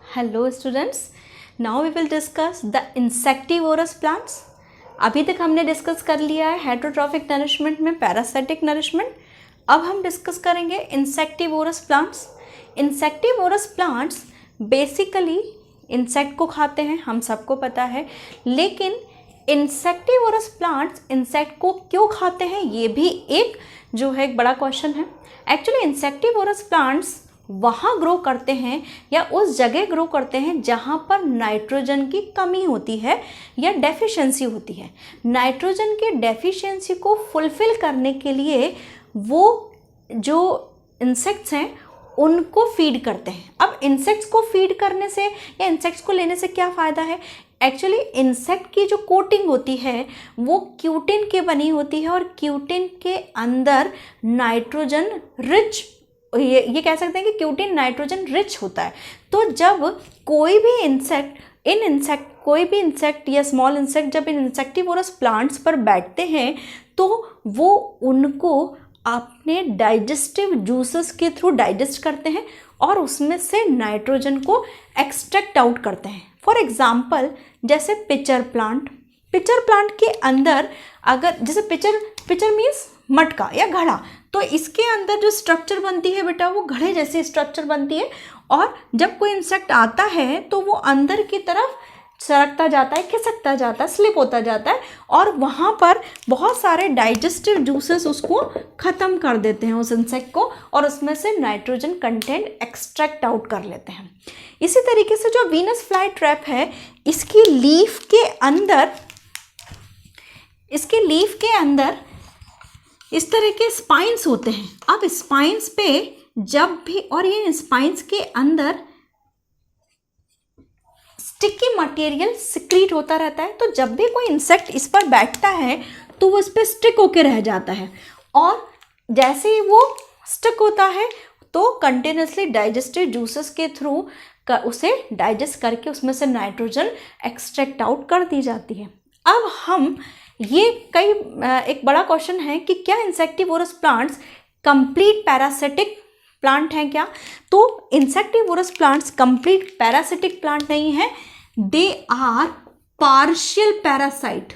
Hello students, now we will discuss the insectivorous plants. अभी तक हमने डिस्कस कर लिया है हेटरोट्रॉफिक नरिशमेंट में पैरासिटिक नरिशमेंट। अब हम डिस्कस करेंगे insectivorous plants. Insectivorous plants basically insect को खाते हैं, हम सबको पता है, लेकिन इंसेक्टिवोरस प्लांट्स इंसेक्ट को क्यों खाते हैं ये भी एक बड़ा क्वेश्चन है। एक्चुअली इंसेक्टिवोरस प्लांट्स वहाँ ग्रो करते हैं या उस जगह ग्रो करते हैं जहाँ पर नाइट्रोजन की कमी होती है या डेफिशिएंसी होती है। नाइट्रोजन की डेफिशिएंसी को फुलफिल करने के लिए वो जो इंसेक्ट्स हैं उनको फीड करते हैं। अब इंसेक्ट्स को फीड करने से या इंसेक्ट्स को लेने से क्या फ़ायदा है? एक्चुअली इंसेक्ट की जो कोटिंग होती है वो क्यूटिन की बनी होती है और क्यूटिन के अंदर नाइट्रोजन रिच, ये कह सकते हैं कि क्यूटिन नाइट्रोजन रिच होता है। तो जब कोई भी इंसेक्ट या स्मॉल इंसेक्ट जब इन इंसेक्टिवोरस प्लांट्स पर बैठते हैं तो वो उनको अपने डाइजेस्टिव जूसेस के थ्रू डाइजेस्ट करते हैं और उसमें से नाइट्रोजन को एक्सट्रैक्ट आउट करते हैं। फॉर एग्जाम्पल जैसे पिचर प्लांट के अंदर अगर जैसे पिचर मीन्स मटका या घड़ा, तो इसके अंदर जो स्ट्रक्चर बनती है बेटा वो घड़े जैसी स्ट्रक्चर बनती है और जब कोई इंसेक्ट आता है तो वो अंदर की तरफ सरकता जाता है, खिसकता जाता है, स्लिप होता जाता है और वहाँ पर बहुत सारे डाइजेस्टिव जूसेस उसको ख़त्म कर देते हैं उस इंसेक्ट को और उसमें से नाइट्रोजन कंटेंट एक्सट्रैक्ट आउट कर लेते हैं। इसी तरीके से जो वीनस फ्लाई ट्रैप है इसकी लीफ के अंदर इस तरह के स्पाइंस होते हैं। अब स्पाइंस पे जब भी, और ये स्पाइंस के अंदर स्टिकी मटेरियल सिक्रीट होता रहता है, तो जब भी कोई इंसेक्ट इस पर बैठता है तो वो इस पर स्टिक होके रह जाता है और जैसे ही वो स्टिक होता है तो कंटिन्यूसली डाइजेस्टिव जूसेस के थ्रू उसे डाइजेस्ट करके उसमें से नाइट्रोजन एक्सट्रैक्ट आउट कर दी जाती है। अब हम एक बड़ा क्वेश्चन है कि क्या insectivorous plants complete parasitic plant हैं क्या? तो insectivorous plants complete parasitic plant नहीं है, they are partial parasite.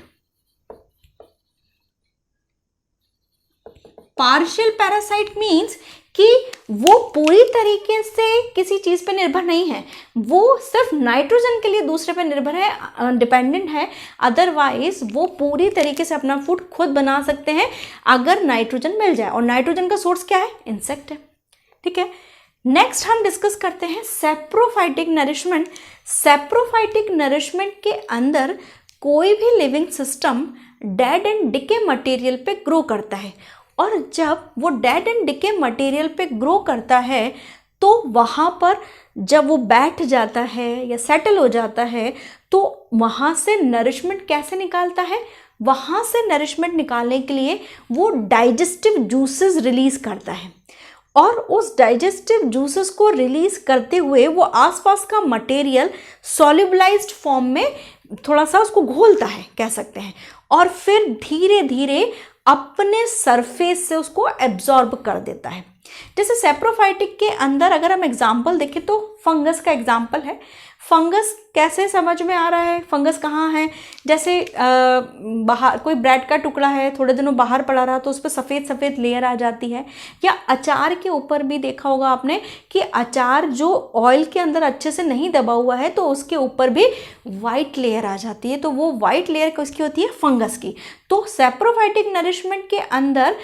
Partial parasite means कि वो पूरी तरीके से किसी चीज़ पे निर्भर नहीं है, वो सिर्फ नाइट्रोजन के लिए दूसरे पे निर्भर है, डिपेंडेंट है। अदरवाइज वो पूरी तरीके से अपना फूड खुद बना सकते हैं अगर नाइट्रोजन मिल जाए, और नाइट्रोजन का सोर्स क्या है? इंसेक्ट है। ठीक है, नेक्स्ट हम डिस्कस करते हैं सैप्रोफाइटिक नरिशमेंट। सैप्रोफाइटिक नरिशमेंट के अंदर कोई भी living system dead and decay material पे ग्रो करता है और जब वो डेड एंड डिके मटेरियल पे ग्रो करता है तो वहाँ पर जब वो बैठ जाता है या सेटल हो जाता है तो वहाँ से नरिशमेंट कैसे निकालता है? वहाँ से नरिशमेंट निकालने के लिए वो डाइजेस्टिव जूसेस रिलीज करता है और उस डाइजेस्टिव जूसेस को रिलीज करते हुए वो आसपास का मटेरियल सॉल्युबलाइज्ड फॉर्म में थोड़ा सा उसको घोलता है, कह सकते हैं, और फिर धीरे धीरे अपने सरफेस से उसको एब्जॉर्ब कर देता है। जैसे सैप्रोफाइटिक के अंदर अगर हम एग्जाम्पल देखें तो फंगस का एग्जाम्पल है। फंगस कैसे समझ में आ रहा है? फंगस कहाँ है? जैसे बाहर कोई ब्रेड का टुकड़ा है, थोड़े दिनों बाहर पड़ा रहा तो उस पर सफ़ेद सफ़ेद लेयर आ जाती है, या अचार के ऊपर भी देखा होगा आपने कि अचार जो ऑयल के अंदर अच्छे से नहीं दबा हुआ है तो उसके ऊपर भी वाइट लेयर आ जाती है, तो वो वाइट लेयर किसकी होती है? फंगस की। तो सैप्रोफाइटिक नरिशमेंट के अंदर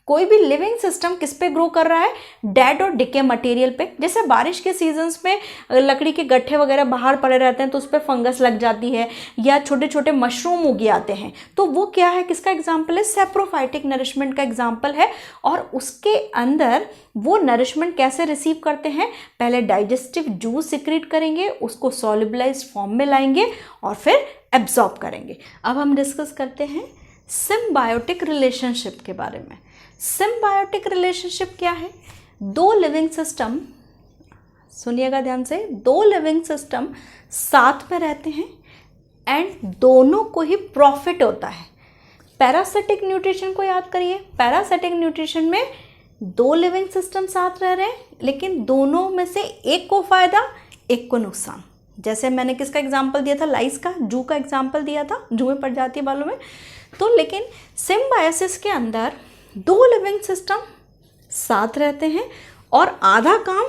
कोई भी लिविंग सिस्टम किस पे ग्रो कर रहा है? डेड और डिके मटेरियल पे। जैसे बारिश के सीजन्स में लकड़ी के गट्ठे वगैरह बाहर पड़े रहते हैं तो उस पर फंगस लग जाती है, या छोटे छोटे मशरूम उग आते हैं, तो वो क्या है? किसका एग्जाम्पल है? सैप्रोफाइटिक नरिशमेंट का एग्जाम्पल है। और उसके अंदर वो नरिशमेंट कैसे रिसीव करते हैं? पहले डाइजेस्टिव जूस सिक्रीट करेंगे, उसको सॉल्युबलाइज्ड फॉर्म में लाएंगे और फिर एब्जॉर्ब करेंगे। अब हम डिस्कस करते हैं सिम्बायोटिक रिलेशनशिप के बारे में। सिम्बायोटिक रिलेशनशिप क्या है? दो लिविंग सिस्टम, सुनिएगा ध्यान से, दो लिविंग सिस्टम साथ में रहते हैं एंड दोनों को ही प्रॉफिट होता है। पैरासिटिक न्यूट्रिशन को याद करिए। पैरासिटिक न्यूट्रिशन में दो लिविंग सिस्टम साथ रह रहे हैं, लेकिन दोनों में से एक को फायदा एक को नुकसान। जैसे मैंने किसका एग्जाम्पल दिया था, लाइस का, जू का एग्जाम्पल दिया था, जुए प्रजाति वालों में। तो लेकिन सिम्बायोसिस के अंदर दो लिविंग सिस्टम साथ रहते हैं और आधा काम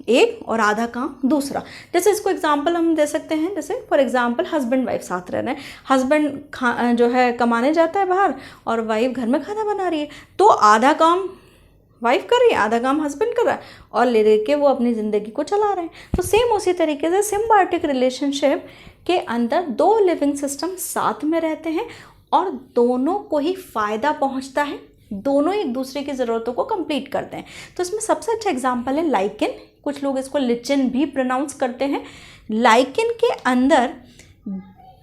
एक और आधा काम दूसरा। जैसे इसको एग्जाम्पल हम दे सकते हैं, जैसे फॉर एग्जाम्पल हस्बैंड वाइफ साथ रह रहे हैं, हस्बैंड जो है कमाने जाता है बाहर और वाइफ घर में खाना बना रही है, तो आधा काम वाइफ कर रही है, आधा काम हस्बैंड कर रहा है और ले के वो अपनी ज़िंदगी को चला रहे हैं। तो सेम उसी तरीके से सिम्बायोटिक रिलेशनशिप के अंदर दो लिविंग सिस्टम साथ में रहते हैं और दोनों को ही फ़ायदा पहुंचता है, दोनों एक दूसरे की ज़रूरतों को कंप्लीट करते हैं। तो इसमें सबसे अच्छा एग्जाम्पल है लाइकेन, कुछ लोग इसको लिचिन भी प्रोनाउंस करते हैं। लाइकेन के अंदर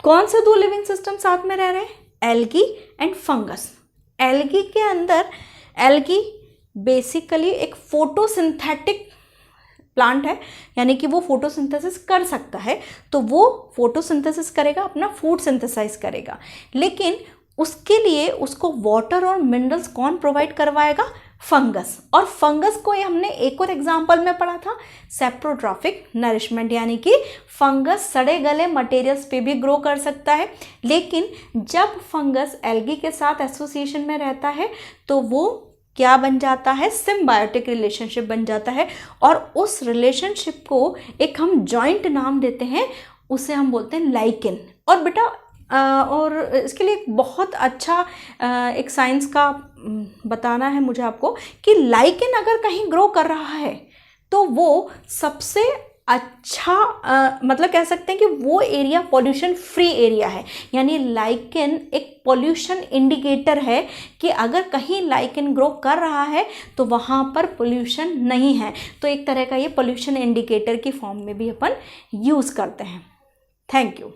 कौन से दो लिविंग सिस्टम साथ में रह रहे हैं, एल्गी एंड फंगस। एल्गी के अंदर, एल्गी बेसिकली एक फोटोसिंथेटिक प्लांट है, यानी कि वो फोटोसिंथेसिस कर सकता है, तो वो फोटोसिंथेसिस करेगा, अपना फूड सिंथेसाइज करेगा, लेकिन उसके लिए उसको वाटर और मिनरल्स कौन प्रोवाइड करवाएगा, फंगस। और फंगस को हमने एक और एग्जांपल में पढ़ा था, सेप्रोट्रॉफिक नरिशमेंट, यानी कि फंगस सड़े गले मटेरियल्स पे भी ग्रो कर सकता है, लेकिन जब फंगस एल्गी के साथ एसोसिएशन में रहता है तो वो क्या बन जाता है, सिम्बायोटिक रिलेशनशिप बन जाता है। और उस रिलेशनशिप को एक हम जॉइंट नाम देते हैं, उसे हम बोलते हैं लाइकेन। और बेटा और इसके लिए एक बहुत अच्छा एक साइंस का बताना है मुझे आपको कि लाइकेन अगर कहीं ग्रो कर रहा है तो वो सबसे अच्छा मतलब कह सकते हैं कि वो एरिया पॉल्यूशन फ्री एरिया है। यानी लाइकेन एक पॉल्यूशन इंडिकेटर है कि अगर कहीं लाइकेन ग्रो कर रहा है तो वहाँ पर पॉल्यूशन नहीं है। तो एक तरह का ये पॉल्यूशन इंडिकेटर की फॉर्म में भी अपन यूज़ करते हैं। Thank you.